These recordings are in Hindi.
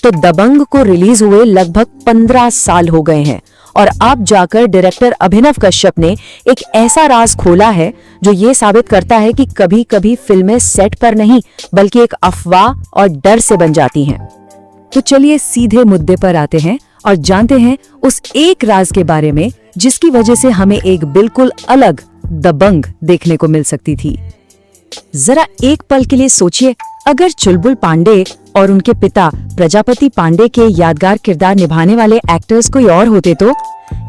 तो दबंग को रिलीज हुए लगभग 15 साल हो गए हैं और अब जाकर डायरेक्टर अभिनव कश्यप ने एक ऐसा राज खोला है जो ये साबित करता है कि कभी-कभी फिल्में सेट पर नहीं बल्कि एक अफवाह और डर से बन जाती हैं। तो चलिए सीधे मुद्दे पर आते हैं और जानते हैं उस एक राज के बारे में जिसकी वजह से हमें एक बिल्कुल अलग दबंग देखने को मिल सकती थी। जरा एक पल के लिए सोचिए, अगर चुलबुल पांडे और उनके पिता प्रजापति पांडे के यादगार किरदार निभाने वाले एक्टर्स कोई और होते तो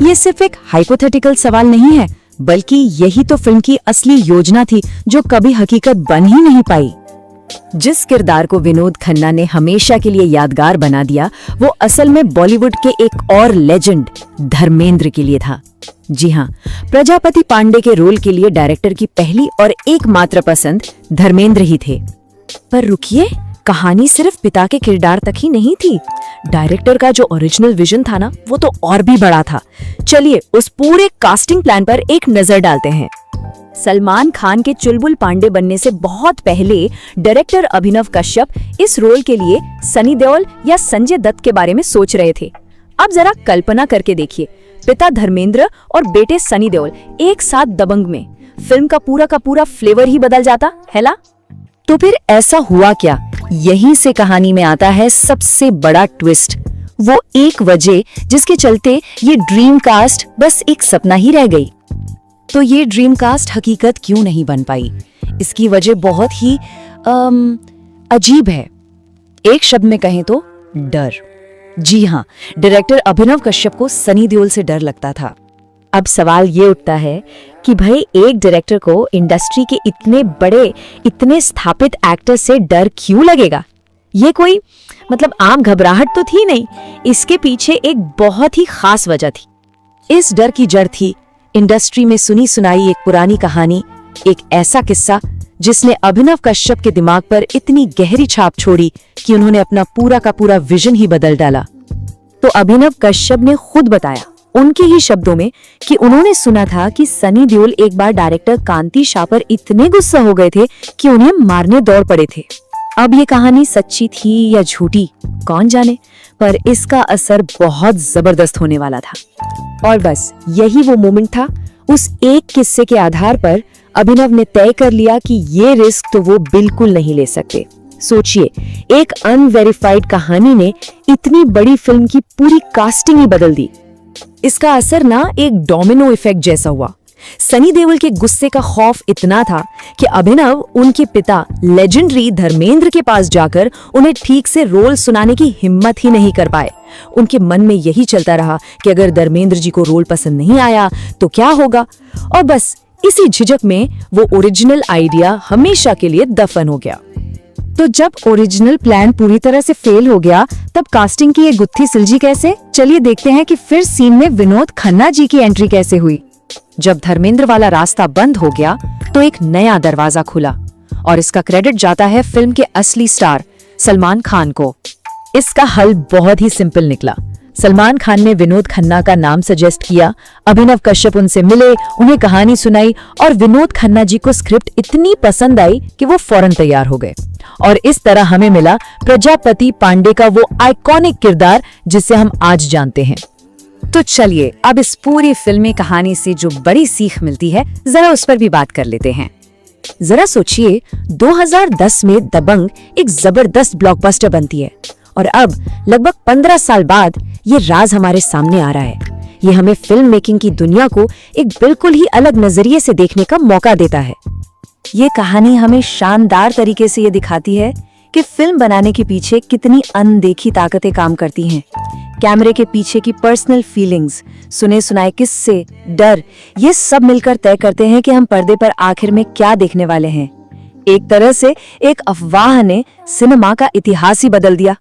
ये सिर्फ एक हाइपोथेटिकल सवाल नहीं है, बल्कि यही तो फिल्म की असली योजना थी जो कभी हकीकत बन ही नहीं पाई। जिस किरदार को विनोद खन्ना ने हमेशा के लिए यादगार बना दिया वो असल में बॉलीवुड के एक और लेजेंड धर्मेंद्र के लिए था। जी हाँ, प्रजापति पांडे के रोल के लिए डायरेक्टर की पहली और एकमात्र पसंद धर्मेंद्र ही थे। पर रुकिए, कहानी सिर्फ पिता के किरदार तक ही नहीं थी। डायरेक्टर का जो ओरिजिनल विजन था ना, वो तो और भी बड़ा था। चलिए उस पूरे कास्टिंग प्लान पर एक नजर डालते हैं। सलमान खान के चुलबुल पांडे बनने से बहुत पहले डायरेक्टर अभिनव कश्यप इस रोल के लिए सनी देओल या संजय दत्त के बारे में सोच रहे थे। अब जरा कल्पना करके देखिए, पिता धर्मेंद्र और बेटे सनी देओल एक साथ दबंग में, फिल्म का पूरा फ्लेवर ही बदल जाता है ना? तो फिर ऐसा हुआ क्या? यहीं से कहानी में आता है सबसे बड़ा ट्विस्ट, वो एक वजह जिसके चलते ये ड्रीम कास्ट बस एक सपना ही रह गई। तो ये ड्रीम कास्ट हकीकत क्यों नहीं बन पाई? इसकी वजह बहुत ही अजीब है। एक शब्द में कहें तो डर। जी हाँ, डायरेक्टर अभिनव कश्यप को सनी देओल से डर लगता था। अब सवाल ये उठता है कि भाई एक डायरेक्टर को इंडस्ट्री के इतने बड़े, इतने स्थापित एक्टर से डर क्यों लगेगा? ये कोई आम घबराहट तो थी नहीं, इसके पीछे एक बहुत ही खास वजह थी। इस डर की जड़ थी इंडस्ट्री में सुनी सुनाई एक पुरानी कहानी, एक ऐसा किस्सा जिसने अभिनव कश्यप के दिमाग पर इतनी गहरी छाप छोड़ी कि उन्होंने अपना पूरा का पूरा विजन ही बदल डाला। तो अभिनव कश्यप ने खुद बताया उनके ही शब्दों में कि उन्होंने सुना था कि सनी देओल एक बार डायरेक्टर कांति शाह पर इतने गुस्सा हो गए थे कि उन्हें मारने दौड़ पड़े थे। अब ये कहानी सच्ची थी या झूठी कौन जाने, पर इसका असर बहुत जबरदस्त होने वाला था। और बस यही वो मोमेंट था। उस एक किस्से के आधार पर अभिनव ने तय कर लिया कि ये रिस्क तो वो बिल्कुल नहीं ले सकते। सोचिए, एक अनवेरिफाइड कहानी ने इतनी बड़ी फिल्म की पूरी कास्टिंग ही बदल दी। इसका असर ना एक डोमिनो इफेक्ट जैसा हुआ। सनी देओल के गुस्से का खौफ इतना था कि अभिनव उनके पिता लेजेंडरी धर्मेंद्र के पास जाकर उन्हें ठीक से रोल सुनाने की हिम्मत ही नहीं कर पाए। उनके मन में यही चलता रहा कि अगर धर्मेंद्र जी को रोल पसंद नहीं आया तो क्या होगा, और बस इसी झिझक में वो ओरिजिनल आइडिया हमेशा के लिए दफन हो गया। तो जब ओरिजिनल प्लान पूरी तरह से फेल हो गया तब कास्टिंग की ये गुत्थी सुलझी कैसे? चलिए देखते हैं कि फिर सीन में विनोद खन्ना जी की एंट्री कैसे हुई। जब धर्मेंद्र वाला रास्ता बंद हो गया तो एक नया दरवाजा खुला और इसका क्रेडिट जाता है फिल्म के असली स्टार सलमान खान को। इसका हल बहुत ही सिंपल निकला। सलमान खान ने विनोद खन्ना का नाम सजेस्ट किया, अभिनव कश्यप उनसे मिले, उन्हें कहानी सुनाई और विनोद खन्ना जी को स्क्रिप्ट इतनी पसंद आई कि वो फौरन तैयार हो गए। और इस तरह हमें मिला प्रजापति पांडे का वो आइकॉनिक किरदार जिसे हम आज जानते हैं। तो चलिए अब इस पूरी फिल्मी कहानी से जो बड़ी सीख मिलती है जरा उस पर भी बात कर लेते हैं। जरा सोचिए, 2010 में दबंग एक जबरदस्त ब्लॉकबस्टर बनती है और अब लगभग 15 साल बाद ये राज हमारे सामने आ रहा है। ये हमें फिल्म मेकिंग की दुनिया को एक बिल्कुल ही अलग नजरिए से देखने का मौका देता है। ये कहानी हमें शानदार तरीके से ये दिखाती है कि फिल्म बनाने के पीछे कितनी अनदेखी ताकतें काम करती हैं। कैमरे के पीछे की पर्सनल फीलिंग्स, सुने सुनाए किस्से, डर, ये सब मिलकर तय करते हैं कि हम पर्दे पर आखिर में क्या देखने वाले हैं। एक तरह से एक अफवाह ने सिनेमा का इतिहास ही बदल दिया।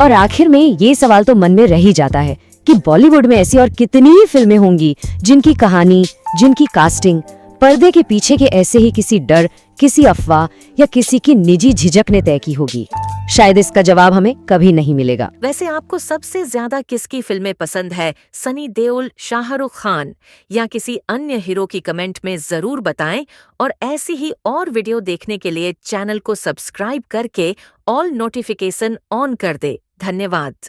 और आखिर में ये सवाल तो मन में रह ही जाता है कि बॉलीवुड में ऐसी और कितनी ही फिल्में होंगी जिनकी कहानी, जिनकी कास्टिंग पर्दे के पीछे के ऐसे ही किसी डर, किसी अफवाह या किसी की निजी झिझक ने तय की होगी। शायद इसका जवाब हमें कभी नहीं मिलेगा। वैसे आपको सबसे ज्यादा किसकी फिल्में पसंद है? सनी देओल, शाहरुख खान या किसी अन्य हीरो की कमेंट में जरूर बताएं। और ऐसी ही और वीडियो देखने के लिए चैनल को सब्सक्राइब करके ऑल नोटिफिकेशन ऑन कर दे। धन्यवाद।